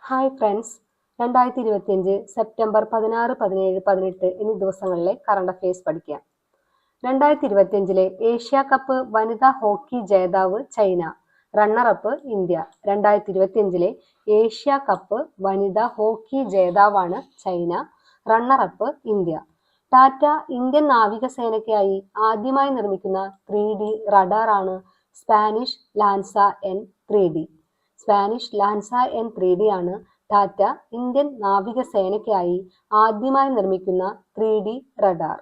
Hi friends, 2025 September 16, 17, 18 എന്നീ ദിവസങ്ങളിലെ current affairs പഠിക്കാം. 2025 ഏഷ്യ കപ്പ് വനിതാ ഹോക്കി ജേതാവ് China, runner up India. 2025 Asia cup വനിതാ ഹോക്കി ജേതാവാണ് China, runner up India. Tata Indian നാവികസേനയ്ക്കായി ആദ്യമായി നിർമ്മിക്കുന്ന 3D റഡാറാണ് Spanish Lanza N 3D. Spanish Lanza N 3D ആണ് ടാറ്റ ഇന്ത്യൻ നാവികസേനയ്ക്കായി ആദ്യമായി നിർമ്മിക്കുന്ന 3D റഡാർ.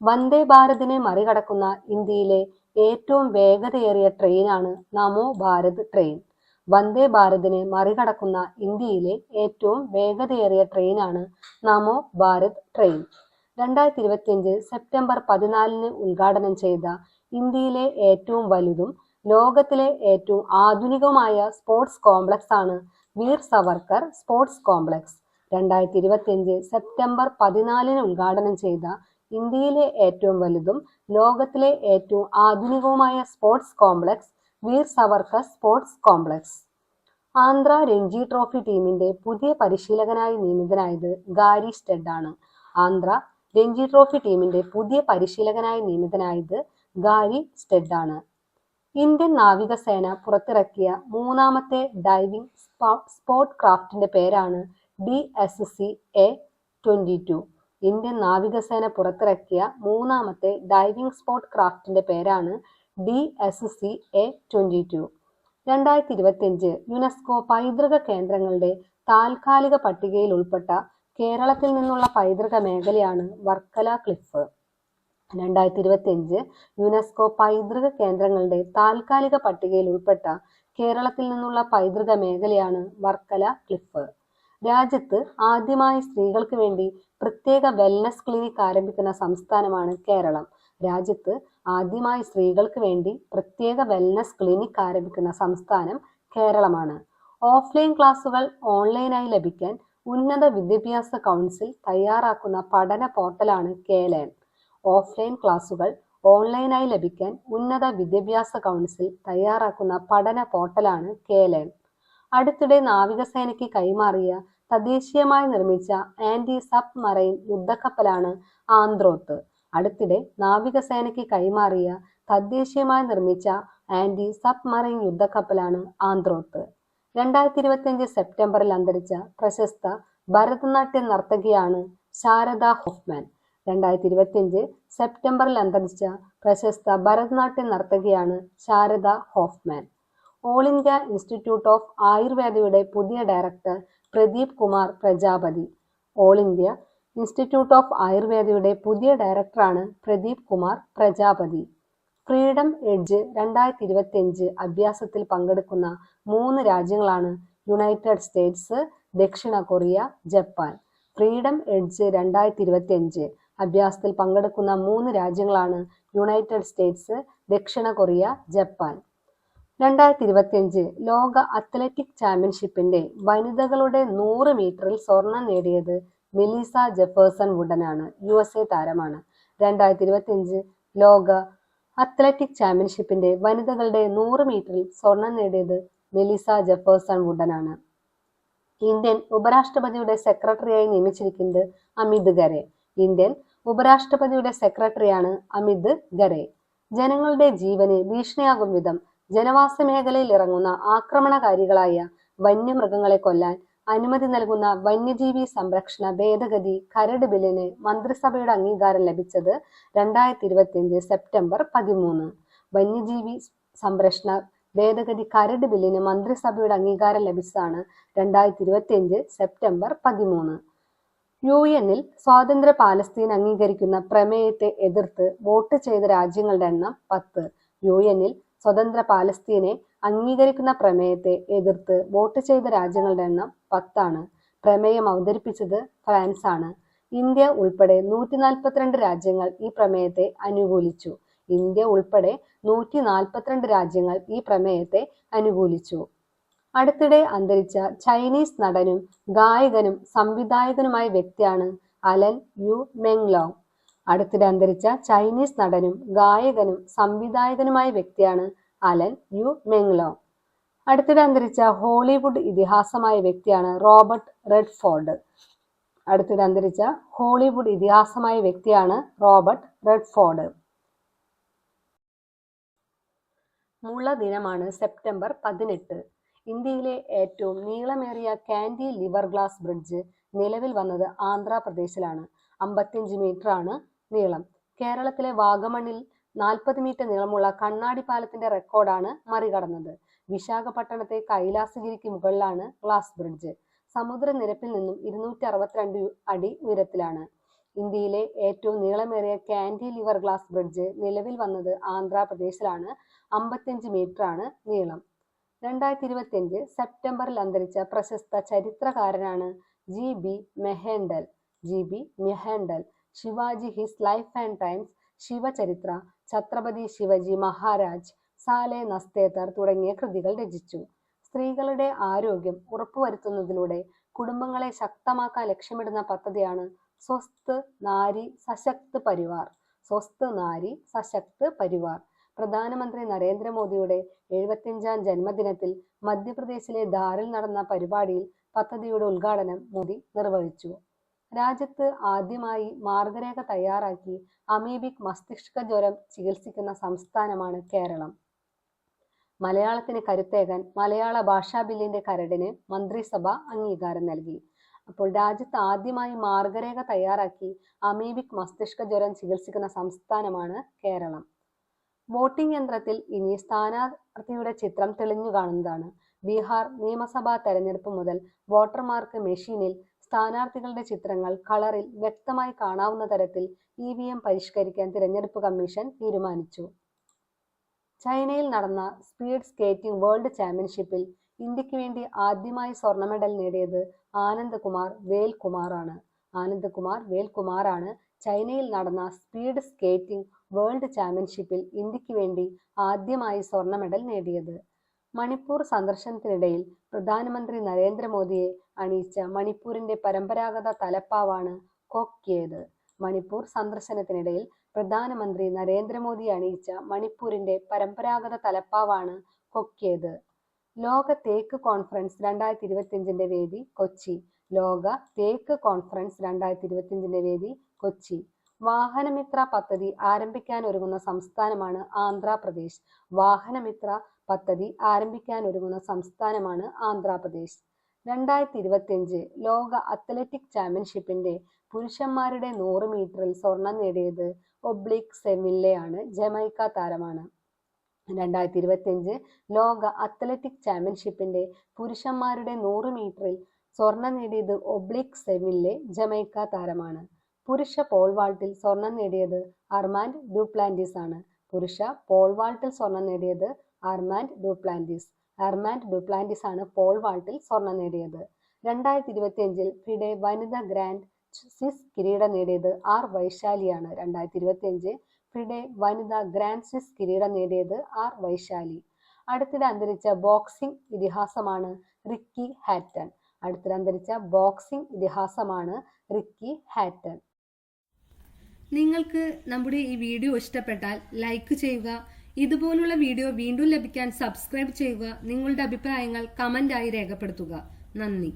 വന്ദേ ഭാരതിനെ മറികടക്കുന്ന ഇന്ത്യയിലെ ഏറ്റവും വേഗതയേറിയ ട്രെയിനാണ് നമോ ഭാരത് ട്രെയിൻ. വന്ദേ ഭാരതിനെ മറികടക്കുന്ന ഇന്ത്യയിലെ ഏറ്റവും വേഗതയേറിയ ട്രെയിനാണ് നമോ ഭാരത് ട്രെയിൻ. 2025 സെപ്റ്റംബർ 14 ഉദ്ഘാടനം ചെയ്ത ഇന്ത്യയിലെ ഏറ്റവും വലുതും ലോകത്തിലെ ഏറ്റവും ആധുനികവുമായ സ്പോർട്സ് കോംപ്ലക്സ് ആണ് Veer Savarkar sports complex. 2025 September 14 ഉദ്ഘാടനം ചെയ്ത ഇന്ത്യയിലെ ഏറ്റവും വലുതും ലോകത്തിലെ ഏറ്റവും ആധുനികവുമായ sports complex Veer Savarkar sports complex. Andhra Ranji trophy ടീമിന്റെ പുതിയ പരിശീലകനായി നിയമിതനായത് ഗാരി സ്റ്റെഡ് ആണ്. ആന്ധ്ര രഞ്ജി ട്രോഫി ടീമിന്റെ പുതിയ പരിശീലകനായി നിയമിതനായത് ഗാരി സ്റ്റെഡ് ആണ്. ഇന്ത്യൻ നാവികസേന പുറത്തിറക്കിയ മൂന്നാമത്തെ ഡൈവിംഗ് സ്പോർട്ട് ക്രാഫ്റ്റിന്റെ പേരാണ് DSC-A-22. ഇന്ത്യൻ നാവികസേന പുറത്തിറക്കിയ മൂന്നാമത്തെ ഡൈവിംഗ് സ്പോർട്ട് ക്രാഫ്റ്റിന്റെ പേരാണ് DSC-A-22. 2025 യുനെസ്കോ പൈതൃക കേന്ദ്രങ്ങളുടെ താൽക്കാലിക പട്ടികയിൽ ഉൾപ്പെട്ട കേരളത്തിൽ നിന്നുള്ള പൈതൃക മേഖലയാണ് വർക്കല ക്ലിഫ്. 2025 യുനെസ്കോ പൈതൃക കേന്ദ്രങ്ങളുടെ താൽക്കാലിക പട്ടികയിൽ ഉൾപ്പെട്ട കേരളത്തിൽ നിന്നുള്ള പൈതൃക മേഖലയാണ് വർക്കല ക്ലിഫ്. രാജ്യത്ത് ആദ്യമായി സ്ത്രീകൾക്ക് വേണ്ടി പ്രത്യേക വെൽനസ് ക്ലിനിക് ആരംഭിക്കുന്ന സംസ്ഥാനമാണ് കേരളം. രാജ്യത്ത് ആദ്യമായി സ്ത്രീകൾക്ക് വേണ്ടി പ്രത്യേക വെൽനസ് ക്ലിനിക് ആരംഭിക്കുന്ന സംസ്ഥാനം കേരളമാണ്. ഓഫ്ലൈൻ ക്ലാസുകൾ ഓൺലൈനായി ലഭിക്കാൻ ഉന്നത വിദ്യാഭ്യാസ കൗൺസിൽ തയ്യാറാക്കുന്ന പഠന പോർട്ടലാണ് KLearn. ഓഫ്ലൈൻ ക്ലാസുകൾ ഓൺലൈനായി ലഭിക്കാൻ ഉന്നത വിദ്യാഭ്യാസ കൗൺസിൽ തയ്യാറാക്കുന്ന പഠന പോർട്ടലാണ് KLearn. അടുത്തിടെ നാവികസേനയ്ക്ക് കൈമാറിയ തദ്ദേശീയമായി നിർമ്മിച്ച ആന്റി സബ് മറൈൻ യുദ്ധക്കപ്പലാണ് ആന്ത്രോത്ത്. അടുത്തിടെ നാവികസേനയ്ക്ക് കൈമാറിയ തദ്ദേശീയമായി നിർമ്മിച്ച ആന്റി സബ് മറൈൻ യുദ്ധക്കപ്പലാണ് ആന്ത്രോത്ത്. 2025 സെപ്റ്റംബറിൽ അന്തരിച്ച പ്രശസ്ത ഭരതനാട്യ നർത്തകിയാണ് ശാരദ ഹോഫ്മാൻ. 2025 സെപ്റ്റംബറിൽ അന്തരിച്ച പ്രശസ്ത ഭരതനാട്യ നർത്തകിയാണ് Sharada Hoffman. All India institute of ആയുർവേദയുടെ പുതിയ director Pradeep Kumar Prajapati. All India institute of ആയുർവേദയുടെ പുതിയ ഡയറക്ടറാണ് പ്രദീപ് കുമാർ പ്രജാപതി. ഫ്രീഡം എഡ്ജ് 2025 അഭ്യാസത്തിൽ പങ്കെടുക്കുന്ന 3 രാജ്യങ്ങളാണ് യുണൈറ്റഡ് സ്റ്റേറ്റ്സ്, ദക്ഷിണ കൊറിയ, ജപ്പാൻ. ഫ്രീഡം എഡ്ജ് 2025 അഭ്യാസത്തിൽ പങ്കെടുക്കുന്ന 3 രാജ്യങ്ങളാണ് യുണൈറ്റഡ് സ്റ്റേറ്റ്സ്, ദക്ഷിണ കൊറിയ, ജപ്പാൻ. 2025 ലോക അത്ലറ്റിക് ചാമ്പ്യൻഷിപ്പിന്റെ വനിതകളുടെ 100 മീറ്ററിൽ സ്വർണം നേടിയത് മെലീസ ജെഫേഴ്സൺ വുഡനാണ്. USA താരമാണ്. 2025 ലോക അത്ലറ്റിക് ചാമ്പ്യൻഷിപ്പിന്റെ വനിതകളുടെ 100 മീറ്ററിൽ സ്വർണം നേടിയത് മെലീസ ജെഫേഴ്സൺ വുഡനാണ്. ഇന്ത്യൻ ഉപരാഷ്ട്രപതിയുടെ സെക്രട്ടറിയായി നിയമിച്ചിരിക്കുന്നത് അമിത് ഖരെ. ഇന്ത്യൻ ഉപരാഷ്ട്രപതിയുടെ സെക്രട്ടറിയാണ് അമിത് ഖരെ. ജനങ്ങളുടെ ജീവന് ഭീഷണിയാകും വിധം ജനവാസ മേഖലയിൽ ഇറങ്ങുന്ന ആക്രമണകാരികളായ വന്യമൃഗങ്ങളെ കൊല്ലാൻ അനുമതി നൽകുന്ന വന്യജീവി സംരക്ഷണ ഭേദഗതി കരട് ബില്ലിന് മന്ത്രിസഭയുടെ അംഗീകാരം ലഭിച്ചത് 2025 സെപ്റ്റംബർ 13. വന്യജീവി സംരക്ഷണ ഭേദഗതി കരട് ബില്ലിന് മന്ത്രിസഭയുടെ അംഗീകാരം ലഭിച്ചതാണ് 2025 സെപ്റ്റംബർ 13. UN-ൽ സ്വതന്ത്ര പാലസ്തീൻ അംഗീകരിക്കുന്ന പ്രമേയത്തെ എതിർത്ത് വോട്ട് ചെയ്ത രാജ്യങ്ങളുടെ എണ്ണം 10. UN-ൽ സ്വതന്ത്ര പാലസ്തീനെ അംഗീകരിക്കുന്ന പ്രമേയത്തെ എതിർത്ത് വോട്ട് ചെയ്ത രാജ്യങ്ങളുടെ എണ്ണം 10 ആണ്. പ്രമേയം അവതരിപ്പിച്ചത് ഫ്രാൻസ് ആണ്. ഇന്ത്യ ഉൾപ്പെടെ 142 രാജ്യങ്ങൾ ഈ പ്രമേയത്തെ അനുകൂലിച്ചു. ഇന്ത്യ ഉൾപ്പെടെ 142 രാജ്യങ്ങൾ ഈ പ്രമേയത്തെ അനുകൂലിച്ചു. അടുത്തിടെ അന്തരിച്ച ചൈനീസ് നടനും ഗായകനും സംവിധായകനുമായ വ്യക്തിയാണ് അലൻ യു മെങ്ലോങ്. അടുത്തിടെ അന്തരിച്ച ചൈനീസ് നടനും ഗായകനും സംവിധായകനുമായ വ്യക്തിയാണ് അലൻ യു മെങ്ലോങ്. അടുത്തിടെ അന്തരിച്ച ഹോളിവുഡ് ഇതിഹാസമായ വ്യക്തിയാണ് റോബർട്ട് റെഡ്ഫോർഡ്. അടുത്തിടെ അന്തരിച്ച ഹോളിവുഡ് ഇതിഹാസമായ വ്യക്തിയാണ് റോബർട്ട് റെഡ്ഫോർഡ്. മുള ദിനമാണ് സെപ്റ്റംബർ 18. ഇന്ത്യയിലെ ഏറ്റവും നീളമേറിയ കാന്റിലിവർ ഗ്ലാസ് ബ്രിഡ്ജ് നിലവിൽ വന്നത് ആന്ധ്രാപ്രദേശിലാണ്. 55 മീറ്റർ ആണ് നീളം. കേരളത്തിലെ വാഗമണിൽ 40 മീറ്റർ നീളമുള്ള കണ്ണാടി പാലത്തിന്റെ റെക്കോർഡാണ് മറികടന്നത്. വിശാഖപട്ടണത്തെ കൈലാസഗിരിക്ക് മുകളിലാണ് ഗ്ലാസ് ബ്രിഡ്ജ്. സമുദ്രനിരപ്പിൽ നിന്നും 262 അടി ഉയരത്തിലാണ്. ഇന്ത്യയിലെ ഏറ്റവും നീളമേറിയ കാന്റിലിവർ ഗ്ലാസ് ബ്രിഡ്ജ് നിലവിൽ വന്നത് ആന്ധ്രാപ്രദേശിലാണ്. 55 മീറ്റർ ആണ് നീളം. 2025 സെപ്റ്റംബറിൽ അന്തരിച്ച പ്രശസ്ത ചരിത്രകാരനാണ് GB Mehendale. GB Mehendale Shivaji his life and times, Shivcharitra, Chhatrapati Shivaji Maharaj, സാലെ നസ്തേതർ തുടങ്ങിയ കൃതികൾ രചിച്ചു. സ്ത്രീകളുടെ ആരോഗ്യം ഉറപ്പുവരുത്തുന്നതിലൂടെ കുടുംബങ്ങളെ ശക്തമാക്കാൻ ലക്ഷ്യമിടുന്ന പദ്ധതിയാണ് സ്വസ്ഥ് നാരി സശക്ത് പരിവാർ. സ്വസ്ഥ് നാരി സശക്ത് പരിവാർ. പ്രധാനമന്ത്രി നരേന്ദ്രമോദിയുടെ 75ാം ജന്മദിനത്തിൽ മധ്യപ്രദേശിലെ ധാറിൽ നടന്ന പരിപാടിയിൽ പദ്ധതിയുടെ ഉദ്ഘാടനം മോദി നിർവഹിച്ചു. രാജ്യത്ത് ആദ്യമായി മാർഗരേഖ തയ്യാറാക്കി അമീബിക് മസ്തിഷ്ക ജ്വരം ചികിത്സിക്കുന്ന സംസ്ഥാനമാണ് കേരളം. മലയാളത്തിന് കരുത്തേകാൻ മലയാള ഭാഷാ ബില്ലിന്റെ കരടിന് മന്ത്രിസഭ അംഗീകാരം നൽകി. അപ്പോൾ രാജ്യത്ത് ആദ്യമായി മാർഗരേഖ തയ്യാറാക്കി അമീബിക് മസ്തിഷ്ക ജ്വരം ചികിത്സിക്കുന്ന സംസ്ഥാനമാണ് കേരളം. വോട്ടിംഗ് യന്ത്രത്തിൽ ഇനി സ്ഥാനാർത്ഥിയുടെ ചിത്രം തെളിഞ്ഞു കാണുന്നതാണ്. ബീഹാർ നിയമസഭാ തെരഞ്ഞെടുപ്പ് മുതൽ വോട്ടർമാർക്ക് മെഷീനിൽ സ്ഥാനാർത്ഥികളുടെ ചിത്രങ്ങൾ കളറിൽ വ്യക്തമായി കാണാവുന്ന തരത്തിൽ EVM പരിഷ്കരിക്കാൻ തിരഞ്ഞെടുപ്പ് കമ്മീഷൻ തീരുമാനിച്ചു. ചൈനയിൽ നടന്ന സ്പീഡ് സ്കേറ്റിംഗ് വേൾഡ് ചാമ്പ്യൻഷിപ്പിൽ ഇന്ത്യക്ക് വേണ്ടി ആദ്യമായി സ്വർണ്ണ മെഡൽ നേടിയത് ആനന്ദ് കുമാർ വേൽകുമാറാണ്. ആനന്ദ് കുമാർ വേൽകുമാറാണ് ചൈനയിൽ നടന്ന സ്പീഡ് സ്കേറ്റിംഗ് വേൾഡ് ചാമ്പ്യൻഷിപ്പിൽ ഇന്ത്യക്ക് വേണ്ടി ആദ്യമായി സ്വർണ്ണ മെഡൽ നേടിയത്. മണിപ്പൂർ സന്ദർശനത്തിനിടയിൽ പ്രധാനമന്ത്രി നരേന്ദ്രമോദിയെ അണിയിച്ച മണിപ്പൂരിന്റെ പരമ്പരാഗത തലപ്പാവാണ് കൊക്യേത്. മണിപ്പൂർ സന്ദർശനത്തിനിടയിൽ പ്രധാനമന്ത്രി നരേന്ദ്രമോദിയെ അണിയിച്ച മണിപ്പൂരിന്റെ പരമ്പരാഗത തലപ്പാവാണ് കൊക്യേത്. ലോക തേക്ക് കോൺഫറൻസ് 2025 വേദി കൊച്ചി. ലോക തേക്ക് കോൺഫറൻസ് 2025 വേദി കൊച്ചി. വാഹനമിത്ര പദ്ധതി ആരംഭിക്കാൻ ഒരുങ്ങുന്ന സംസ്ഥാനമാണ് ആന്ധ്രാപ്രദേശ്. വാഹനമിത്ര പദ്ധതി ആരംഭിക്കാൻ ഒരുങ്ങുന്ന സംസ്ഥാനമാണ് ആന്ധ്രാപ്രദേശ്. 2025 ലോക അത്ലറ്റിക് ചാമ്പ്യൻഷിപ്പിന്റെ പുരുഷന്മാരുടെ 100 മീറ്ററിൽ സ്വർണം നേടിയത് ഒബ്ലിക് സെമില്ലെയാണ്. ജമൈക്ക താരമാണ്. 2025 ലോക അത്ലറ്റിക് ചാമ്പ്യൻഷിപ്പിന്റെ പുരുഷന്മാരുടെ 100 മീറ്ററിൽ സ്വർണം നേടിയത് ഒബ്ലിക് സെമില്ലെ, ജമൈക്ക താരമാണ്. പുരുഷ പോൾ വാൾട്ടിൽ സ്വർണം നേടിയത് അർമാൻഡ് ഡുപ്ലാന്റിസ് ആണ്. പുരുഷ പോൾ വാൾട്ടിൽ സ്വർണം നേടിയത് അർമാൻഡ് ഡുപ്ലാന്റിസ്. അർമാൻഡ് ഡുപ്ലാന്റിസ് ആണ് പോൾ വാൾട്ടിൽ സ്വർണം നേടിയത്. 2025 ഫിഡെ വനിതാ ഗ്രാൻഡ് സ്വിസ് കിരീടം നേടിയത് ആർ വൈശാലിയാണ്. 2025 ഫിഡെ വനിതാ ഗ്രാൻഡ് സ്വിസ് കിരീടം നേടിയത് ആർ വൈശാലി. അടുത്തിടെ അന്തരിച്ച ബോക്സിംഗ് ഇതിഹാസമാണ് റിക്കി ഹാറ്റൺ. അടുത്തിടെ അന്തരിച്ച ബോക്സിംഗ് ഇതിഹാസമാണ് റിക്കി ഹാറ്റൺ. നിങ്ങൾക്ക് നമ്മുടെ ഈ വീഡിയോ ഇഷ്ടപ്പെട്ടാൽ ലൈക്ക് ചെയ്യുക. ഇതുപോലുള്ള വീഡിയോ വീണ്ടും ലഭിക്കാൻ സബ്സ്ക്രൈബ് ചെയ്യുക. നിങ്ങളുടെ അഭിപ്രായങ്ങൾ കമന്റായി രേഖപ്പെടുത്തുക. നന്ദി.